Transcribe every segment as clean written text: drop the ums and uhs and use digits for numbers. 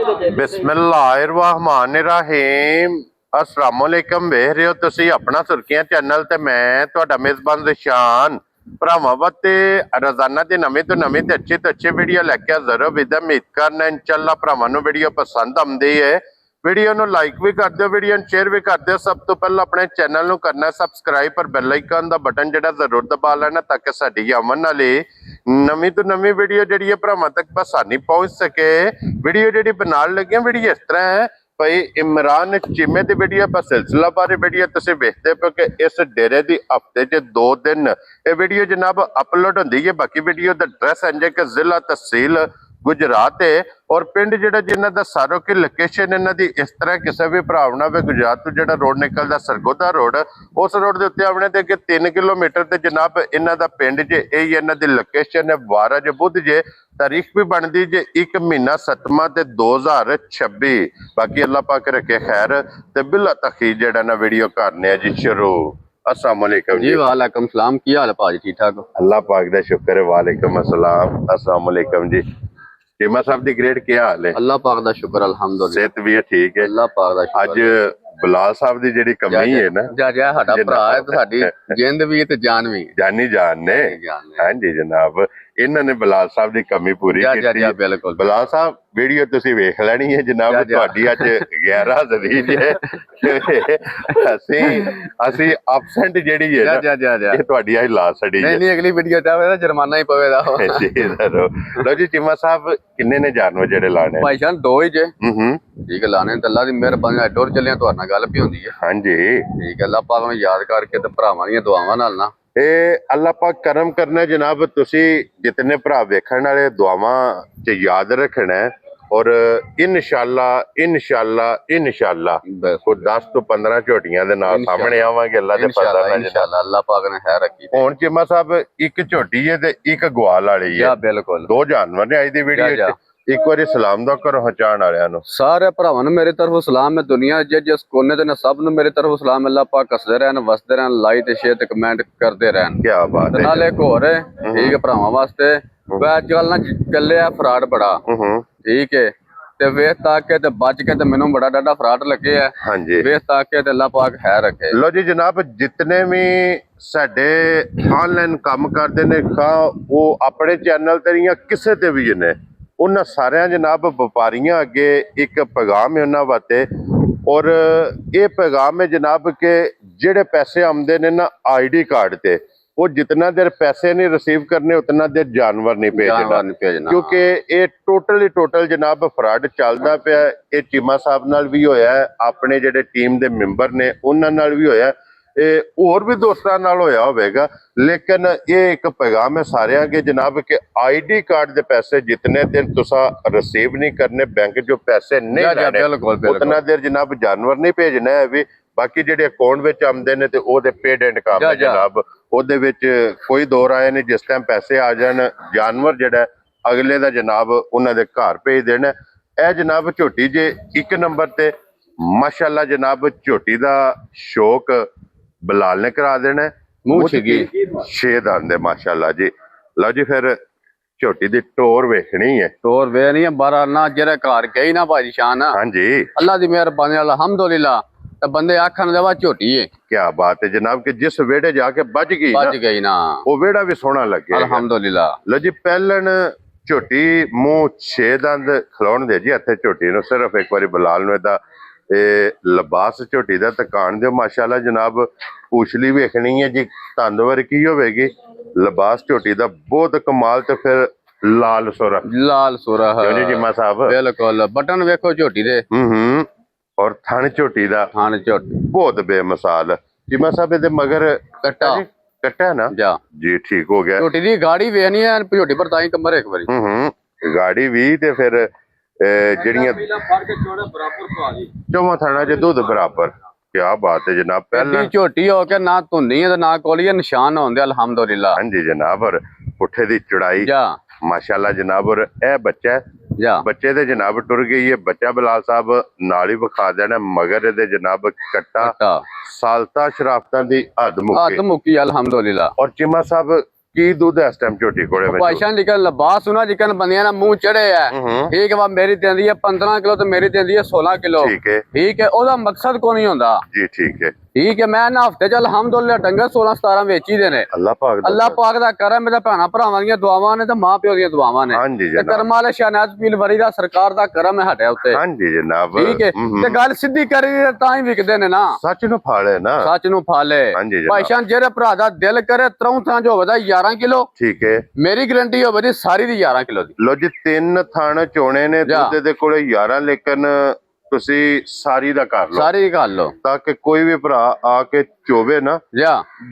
बिस्मिल्लाहिर्रहमानिर्रहीम अस्सलामुअलैकुम वेख रहे हो तुसी अपना सुर्खियां चैनल ते मैं तुहाडा मेजबान रिशान भरावां वास्ते रोजाना दी नवीं तो अच्छी वीडियो लैके हाजिर हो विद उम्मीद करना इंशाअल्लाह भरावां नूं वीडियो पसंद आउंदी है। वीडियो नूं लाइक भी कर दिओ, वीडियो नूं शेयर भी कर दिओ। सब तो पहले अपने चैनल नूं करना सबसक्राइब पर बैल आइकन दा बटन जिहड़ा जरूर दबा लेना ताकि साडी आवन वाली नवीं तो नवीं वीडियो जिहड़ी है भरावां तक आसानी पहुंच सके। वीडियो जिहड़ी बनाउण लगे वीडियो इस तरह है भाई इमरान चीमे की वीडियो पर सिलसिला बारे वीडियो तुसीं वेखदे पे कि इस डेरे की हफ्ते च 2 दिन ये वीडियो जनाब अपलोड होंदी है। बाकी वीडियो का एड्रैस है कि जिला तहसील गुजरात है और पिंड जिहड़ा जिन्हां दा सारो की लोकेशन इन्हां दी इस तरह किसी भी भराव नाल गुजरात तो जिहड़ा रोड निकलदा सरगोदा रोड उस रोड के उत्ते आने के 3 किलोमीटर ते जनाब इन्हां दा पिंड जे यही इन्हां दी लोकेशन है। 12 जे बुध जे तारीख भी बनती जे 1 महीना 7वां ते 2026। बाकी अल्लाह पाक रखे खैर ते बिला तखीर जिहड़ा ना वीडियो करने जी शुरू। अस्सलाम वालेकुम जी वालेकुम सलाम। की हाल है भाजी? ठीक ठाक? अल्लाह पाक दा शुक्र है। वालेकुम अस्सलाम। अस्सलाम वालेकुम जी। चीमा साहब दी ग्रेड क्या हाल है? अल्लाह पाक दा शुक्र अल्हम्दुलिल्लाह। सेहत भी है ठीक है? अल्लाह पाक दा शुक्र। अज बिलाल साहब दी जेडी कमी है ना जा साडा भरा है ते साडी जिंद भी है ते जान भी है। जानी जान ने हां जी जनाब इन्होंने बिलाल साहब की कमी पूरी की। बिल्कुल बिलाल साहब वीडियो तुसी वेख लेनी है जनाब तुहाडी अज गैर हाज़री है असी एब्सेंट जेडी है ना ये तुहाडी अज ला छड़ी है। नहीं अगली वीडियो चाहे ना जुर्माना ही पवेगा जी जरूर। लो जी चीमा साहब किन्ने ने जानवर जेडे लाने? भाई जान 2 ही जे ठीक है लाने ते अल्लाह दी मेहरबानी डोर चलिया तुहाडे नाल गल भी हुंदी है। हां जी ठीक है। अल्लाह पाक नूं याद करके ते भरावां दी दुआवां नाल ना अल्लाह पाक करम करना जनाब तुसी जितने भरा वेखण वाले दुआवां च याद रखना है और इंशाअल्लाह इंशाअल्लाह इंशाअल्लाह कोई 10 तो 15 झोटियां दे नाल सामने आवांगे अल्लाह दे फजल नाल इंशाअल्लाह। अल्लाह पाक ने खैर रखी। हुण चीमा साहब एक झोटी है ते एक ग्वाल वाली है। बिल्कुल 2 जानवर ने आज दी वीडियो च। एक बारी सलाम दो करो हचाण वालियां नूं। सारे भरावां नूं मेरी तरफों सलाम है। दुनिया जिस कोने ते ने सब नूं मेरी तरफों सलाम। अल्लाह पाक हसदे रहन वसदे रहन लाइक ते शेयर ते कमेंट करते रहन। क्या बात है। नाल एक होर है ठीक है भरावां वास्ते अजकल ना चले आ फ्रॉड बड़ा ठीक है ते वेख ताक के ते बच के ते मैनूं बड़ा डाडा फ्रॉड लगे है। हां जी वेख ताक के ते अल्लाह पाक खैर रखे। लो जी जनाब जितने भी साडे ऑनलाइन काम करते ने वो अपने चैनल ते या किसी ते भी ने उन्हां सारियां जनाब व्यापारियां अगे एक पैगाम है उन्हां वास्ते और ये पैगाम है जनाब के जेडे पैसे आमदे ने ना आईडी कार्ड ते वो जितना देर पैसे नहीं रिसीव करने उतना देर जानवर नहीं भेजना क्योंकि ये टोटल जनाब फ्रॉड चलदा पिया। ये चीमा साहब नाल भी होया है अपने जेडे टीम दे मेंबर ने उन्हां नाल भी होया और भी दोस्तों नाल होया होवेगा। लेकिन ये एक पैगाम है सारे के जनाब के आईडी कार्ड दे पैसे जितने दिन तुसा रिसीव नहीं करने बैंक जो पैसे नहीं लेने उतना देर जनाब जानवर नहीं भेजना है भी। बाकी जेडे अकाउंट विच आमदे ने ते ओहदे पेड एंड काम है जनाब ओहदे विच कोई दो राय नहीं। जिस टाइम पैसे आ जान जानवर जेड़ा अगले दा जनाब उन्हां दे घर भेज देना। ए जनाब झोटी जे 1 नंबर ते माशाअल्लाह जनाब झोटी दा शौक बिलाल ने करा देना। मुंह की 6 दंद है माशाअल्लाह जी। लो जी फिर झोटी दी टोर वेखनी है। टोर वे नहीं है बारा ना जेरे घर गई ना भाई शान। हां जी अल्लाह दी मेहरबानी अल्हम्दुलिल्लाह बंदे आखन दे वा झोटी है। क्या बात है जनाब के जिस वेड़े जाके बज गई ना वो वेड़ा भी सोहना लगे अल्हम्दुलिल्लाह। लो जी पहलन झोटी मुंह 6 दंद खिलाउण दे जी इत्थे झोटी नूं सिर्फ एक बारी बिलाल नूं इहदा लिबास झोटी दा तकान दो माशाअल्लाह जनाब। पूछली वेखनी है जी तंद वर्गी होवेगी। लिबास झोटी दा बहुत कमाल ते फिर लाल सुरख जी जिमा साहब बिल्कुल बटन वेखो झोटी दे और थन झोटी दा थन झोटी बहुत बेमिसाल। जिमा साहब इहदे मगर कट्टा है ना जी ठीक हो गया। झोटी दी गाड़ी वेखनी है झोटी पर ताई कमर एक बारी गाड़ी भी ते फिर जड़ियां चौवां थाना च दूध बराबर। क्या बात है जनाब। पहले झोटी हो के ना धुंदी है ना कोली निशान होंदे अल्हम्दुलिल्लाह। हां जी जनाब और पुठे दी चौड़ाई माशाअल्लाह जनाब। और ए बच्चा बच्चे दे जनाब टुर गई है। बच्चा बिलाल साहब नाल ही विखा देना मगर दे जनाब कट्टा सालता शराफतां दी हद मुक्की अल्हम्दुलिल्लाह। और चिमा साहब ਕੀ ਦੁੱਧ ਇਸ ਟਾਈਮ ਝੋਟੀ ਕੋਲੇ ਵਿੱਚ? ਭਾਈਸ਼ਾਂ ਜਿਕਨ ਲਬਾਸ ਸੁਣਾ ਜਿਕਨ ਬੰਦਿਆਂ ਦਾ ਮੂੰਹ ਚੜੇ ਆ ਠੀਕ ਹੈ। ਵਾ ਮੇਰੀ ਦਿੰਦੀ ਹੈ 15 ਕਿਲੋ ਤੇ ਮੇਰੀ ਦਿੰਦੀ ਹੈ 16 ਕਿਲੋ। ਠੀਕ ਹੈ ਠੀਕ ਹੈ, ਉਹਦਾ ਮਕਸਦ ਕੋਈ ਨਹੀਂ ਹੁੰਦਾ ਜੀ। ਠੀਕ ਹੈ ਠੀਕ ਹੈ। ਮੈਂ ਨਾ ਹਫਤੇ ਚ ਅਲਹਮਦੁਲਿਲਾ ਡੰਗਰ 16 17 ਵੇਚੀ ਦੇ ਨੇ। ਅੱਲਾਹ ਪਾਕ ਦਾ ਕਰਮ, ਮੇਰੇ ਭੈਣਾਂ ਭਰਾਵਾਂ ਦੀਆਂ ਦੁਆਵਾਂ ਨੇ ਤੇ ਮਾਂ ਪਿਓ ਦੀਆਂ ਦੁਆਵਾਂ ਨੇ। ਹਾਂਜੀ ਤੇ ਕਰਮ ਵਾਲੇ ਸ਼ਹਿਨਾਜ਼ ਪੀਰ ਵਰੀ ਦਾ ਸਰਕਾਰ ਦਾ ਕਰਮ ਹੈ ਸਾਡੇ ਉੱਤੇ। ਹਾਂਜੀ ਜਨਾਬ। ਠੀਕ ਹੈ, ਤੇ ਗੱਲ ਸਿੱਧੀ ਕਰੀ ਤਾਂ ਹੀ ਵਿਕਦੇ ਨੇ ਨਾ। ਸੱਚ ਨੂੰ ਫਾਲੇ ਨਾ, ਸੱਚ ਨੂੰ ਫਾਲੇ। ਭਾਈਸ਼ਾਂ ਜਿਹੜੇ ਭਰਾ ਦਾ ਦਿਲ ਕਰੇ ਤਰੋਂ ਥਾਂ ਜੋ ਹੋਵੇ 11 ਕਿਲੋ। ਠੀਕ ਹੈ, ਮੇਰੀ ਗਰੰਟੀ ਹੋਵੇ ਜੀ ਸਾਰੀ ਦੀ 11 ਕਿਲੋ ਦੀ। ਲੋ ਜੀ 3 ਥਣ ਚੋਣੇ ਨੇ ਦੁੱਧ ਦੇ ਕੋਲੇ 11, ਲੇਕਿਨ ਤੁਸੀਂ ਸਾਰੀ ਦਾ ਕਰ ਲਓ, ਸਾਰੀ ਕਰ ਲਓ ਤਾਂ ਕਿ ਕੋਈ ਵੀ ਭਰਾ ਆ ਕੇ ਚੋਵੇ ਨਾ,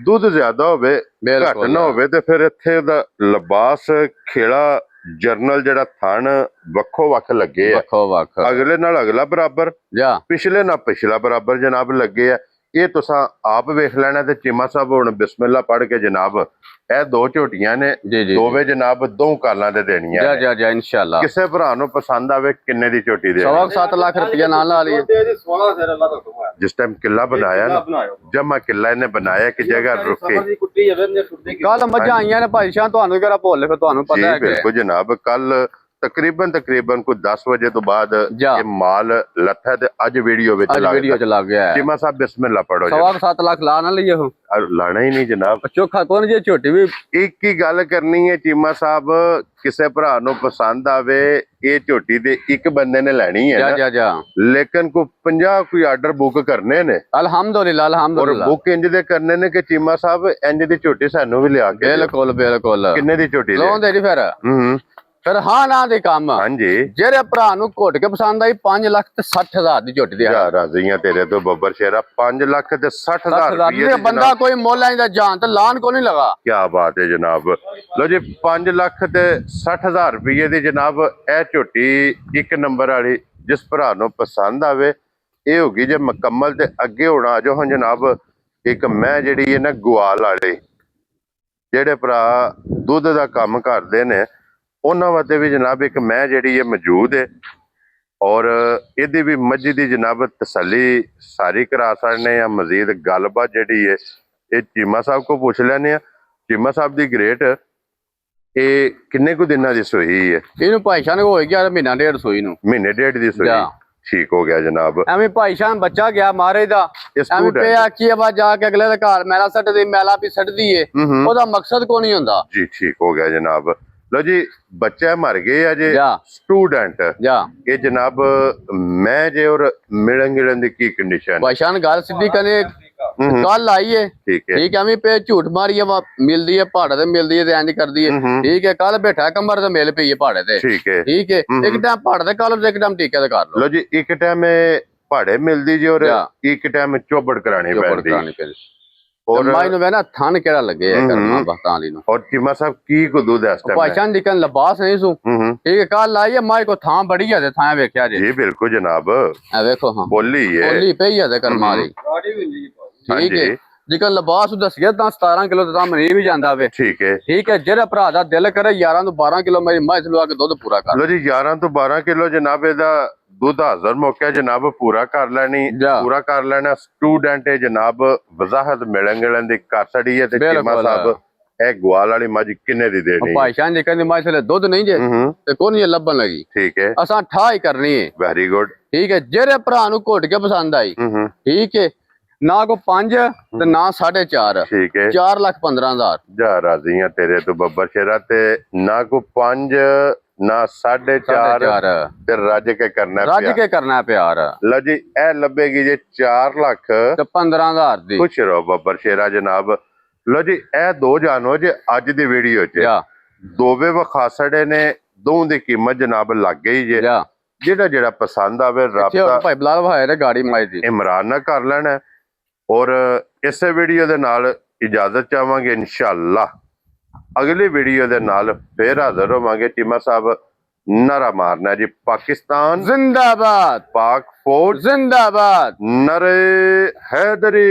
ਦੁੱਧ ਜ਼ਿਆਦਾ ਹੋਵੇ ਘੱਟ ਨਾ ਹੋਵੇ, ਤੇ ਫਿਰ ਇੱਥੇ ਦਾ ਲਿਬਾਸ ਖੇੜਾ ਜਰਨਲ ਜਿਹੜਾ ਥਣ ਵੱਖੋ ਵੱਖ ਲੱਗੇ ਆ, ਵੱਖੋ ਵੱਖ ਅਗਲੇ ਨਾਲ ਅਗਲਾ ਬਰਾਬਰ, ਪਿਛਲੇ ਨਾਲ ਪਿਛਲਾ ਬਰਾਬਰ ਜਨਾਬ ਲੱਗੇ ਆ। ਇਹ ਤੁਸੀਂ ਆਪ ਵੇਖ ਲੈਣਾ। ਤੇ ਚੀਮਾ ਸਾਹਿਬ ਹੁਣ ਬਿਸਮਿਲ੍ਲਾ ਪੜ੍ਹ ਕੇ ਜਨਾਬ ਇਹ 2 ਝੋਟੀਆਂ ਨੇ, ਦੋਵੇਂ ਜਨਾਬ 2 ਕਾਲਾਂ ਤੇ ਦੇਣੀਆਂ ਜੀ ਇੰਸ਼ਾਅੱਲਾ। ਕਿਸੇ ਭਰਾ ਨੂੰ ਪਸੰਦ ਆਵੇ ਕਿੰਨੇ ਦੀ ਝੋਟੀ ਦੇ 7 ਲੱਖ ਰੁਪਇਆ ਨਾਲ ਲਾ ਲਈ। ਜਿਸ ਟਾਈਮ ਕਿੱਲਾ ਬਣਾਇਆ ਨਾ, ਜਮਾ ਕਿੱਲਾ ਇਹਨੇ ਬਣਾਇਆ ਕਿ ਜਗ੍ਹਾ ਰੁਕੇ। ਕੱਲ ਮੱਝਾਂ ਆਈਆਂ ਨੇ ਭਾਈ ਸ਼ਾਹ, ਤੁਹਾਨੂੰ ਕਿਹੜਾ ਭੁੱਲ, ਫਿਰ ਤੁਹਾਨੂੰ ਪਤਾ ਹੈ। ਬਿਲਕੁਲ ਜਨਾਬ, ਕੱਲ ਤਕਰੀਬਨ ਕੋਈ 10 ਵਜੇ ਤੋਂ ਬਾਅਦ ਇਹ ਮਾਲ ਲੱਥਾ ਤੇ ਅੱਜ ਵੀਡੀਓ ਵਿੱਚ ਲੱਗ ਗਿਆ। ਚੀਮਾ ਸਾਹਿਬ ਬਿਸਮਿਲ੍ਲਾ ਪੜੋ। 7 ਲੱਖ ਲਾ ਨਾ ਲਈਏ, ਲਾਣਾ ਹੀ ਨਹੀਂ ਜਨਾਬ। ਚੋਖਾ ਕੋਣ ਜੇ ਝੋਟੀ ਵੀ ਇੱਕ ਹੀ ਗੱਲ ਕਰਨੀ ਹੈ ਚੀਮਾ ਸਾਹਿਬ, ਕਿਸੇ ਭਰਾ ਨੂੰ ਪਸੰਦ ਆਵੇ ਇਹ ਝੋਟੀ ਦੇ ਇੱਕ ਬੰਦੇ ਨੇ ਲੈਣੀ ਹੈ ਲੇਕਿਨ ਕੋਈ 50 ਕੋਈ ਆਰਡਰ ਬੁੱਕ ਕਰਨੇ ਨੇ। ਅਲਹਮਦੁਲਿਲਾ ਔਰ ਬੁੱਕ ਇੰਜ ਦੇ ਕਰਨੇ ਨੇ ਕਿ ਚੀਮਾ ਸਾਹਿਬ ਇੰਜ ਦੀ ਝੋਟੀ ਸਾਨੂੰ ਵੀ ਲਿਆ ਕੇ। ਬਿਲਕੁਲ ਕਿੰਨੇ ਦੀ ਝੋਟੀ ਲਾਉਂਦੇ ਜੀ ਫਿਰ ਹਾਂ ਨਾ ਦੇ ਕੰਮ। ਹਾਂਜੀ, ਜਿਹੜੇ ਭਰਾ ਨੂੰ ਘੁੱਟ ਕੇ ਪਸੰਦ ਆਈ 5 ਲੱਖ ਤੇ 60 ਹਜ਼ਾਰ ਦੀ ਝੋਟੀ ਦੇ ਰਾਜ਼ੀਆਂ ਤੇਰੇ ਤੋਂ ਬੱਬਰ ਸ਼ੇਰਾ। 5 ਲੱਖ ਤੇ 60 ਹਜ਼ਾਰ ਰੁਪਏ ਬੰਦਾ ਕੋਈ ਮੁੱਲ ਆਈ ਦਾ ਜਾਨ ਤੇ ਲਾਨ ਕੋ ਨਹੀਂ ਲਗਾ। ਕੀ ਬਾਤ ਹੈ ਜਨਾਬ। ਲੋ ਜੀ 5 ਲੱਖ ਤੇ 60 ਹਜ਼ਾਰ ਰੁਪਏ ਦੀ ਜਨਾਬ ਇਹ ਝੋਟੀ ਇੱਕ ਨੰਬਰ ਵਾਲੀ, ਜਿਸ ਭਰਾ ਨੂੰ ਪਸੰਦ ਆਵੇ ਇਹ ਹੋਗੀ ਜੇ ਮੁਕੰਮਲ। ਤੇ ਅੱਗੇ ਹੋਣਾ ਜੋ ਹੁਣ ਜਨਾਬ ਇੱਕ ਮੈਂ ਜਿਹੜੀ ਹੈ ਨਾ ਗੁਆਲ ਵਾਲੇ, ਜਿਹੜੇ ਭਰਾ ਦੁੱਧ ਦਾ ਕੰਮ ਕਰਦੇ ਨੇ ਉਹਨਾਂ ਵਾਸਤੇ ਵੀ ਜਨਾਬ ਇੱਕ ਮੈਂ ਜਿਹੜੀ ਹੈ ਮੌਜੂਦ ਹੈ। ਔਰ ਇਹਦੀ ਵੀ ਮੱਝ ਦੀ ਜਨਾਬ ਤਸੱਲੀ ਸਾਰੀ ਕਰਾ ਸਕਦੇ ਆ। ਮਜ਼ੀਦ ਗੱਲਬਾਤ ਜਿਹੜੀ ਹੈ ਇਹ ਚੀਮਾ ਸਾਹਿਬ ਕੋ ਪੁੱਛ ਲੈਣੇ ਆ। ਚੀਮਾ ਸਾਹਿਬ ਦੀ ਗ੍ਰੇਟ ਇਹ ਕਿੰਨੇ ਕੁ ਦਿਨਾਂ ਦੀ ਸੋਈ ਹੈ? ਇਹਨੂੰ ਭਾਈ ਸ਼ਾਹ ਨੇ ਹੋ ਗਿਆ ਮਹੀਨਾ ਡੇਢ ਸੋਈ ਨੂੰ। ਮਹੀਨੇ ਡੇਢ ਦੀ ਸੋਈ ਠੀਕ ਹੋ ਗਿਆ ਜਨਾਬ। ਐਵੇਂ ਭਾਈ ਸ਼ਾਹ ਬੱਚਾ ਗਿਆ ਮਾਰੇ ਦਾ, ਐਵੇਂ ਪਿਆ ਕੀ ਆਵਾਜ਼ ਜਾ ਕੇ ਅਗਲੇ ਦੇ ਘਰ ਮੈਲਾ ਸੱਟਦੀ, ਮੈਲਾ ਵੀ ਸੱਟਦੀ ਏ, ਉਹਦਾ ਮਕਸਦ ਕੋ ਨਹੀਂ ਹੁੰਦਾ ਜੀ। ਠੀਕ ਹੋ ਗਿਆ ਜਨਾਬ। लो जी बच्चा मर गए अजे स्टूडेंट ये जनाब मैं जे और मिलन गिलन दी की कंडीशन भाईशान गाल सीधी कने कल आई है ठीक है मैं पे झूठ मारी है मिलदी है पहाड़ ते मिलदी है ते इंज करदी है ठीक है कल बैठा कमर ते मिल पई है पहाड़े ते ठीक है एक टाइम पहाड़ ते कल एक टाइम टीके ते कर लो जी एक टाइम पहाड़े मिलदी जी और एक टाइम चौबड़ करानी पैंदी और माइनो वे ना थान केड़ा लगे है करना बता ली नो और चीमा साहब की को दूध है इस टाइम पहचान दिकन लिबास नहीं सु ठीक है कल आई है माई को थां बड़ी है थां वेख्या जी बिल्कुल जनाब ए देखो हां बोली पई है कर मारी ठीक है जिकन लिबास दस गया ता 17 किलो ता मनी भी जांदा वे ठीक है जेड़ा भरा दा दिल करे 11 तो 12 किलो मेरी मझ लवा के दूध पूरा कर लो जी 11 तो 12 किलो जनाब एदा दूध हाजर मौका जनाब पूरा कर लेनी पूरा कर लेना स्टूडेंट है जनाब वजाहत मिलन गिलन दी कर छड़ी है ते चीमा साहब ए ग्वाल वाली मझ किन्ने दी देनी भाईशान जी कहंदी मझ ले दूध नहीं जे ते कोनी ये लबन लगी ठीक है असा ठा ही करनी है वेरी गुड ठीक है जेरे भरा नु घोट के पसंद आई ठीक है ना को 5 ते ना 4.5 ठीक है 4,15,000 जा राजी है तेरे तो बब्बर शेरा ते ना को 5 ना 4.5 ते रज के करना प्यार लो जी ए लबेगी जे 4 लाख ते 15,000 दी खुश रहो बब्बर शेरा जनाब लो जी ए दो जानो जे अज दी वीडियो च दोवे वखा सड़े ने दो दी कीमत जनाब लग गई जे जेड़ा जेड़ा पसंद आवे राबता भाई बिलाल भाई ने गाड़ी माई दी इमरान ना कर लेना और इस वीडियो दे नाल इजाजत चाहांगे इंशाअल्लाह अगली वीडियो दे नाल फिर हाजिर होवांगे चीमा साहब नारा मारना जी पाकिस्तान जिंदाबाद पाक फौज जिंदाबाद नरे हैदरी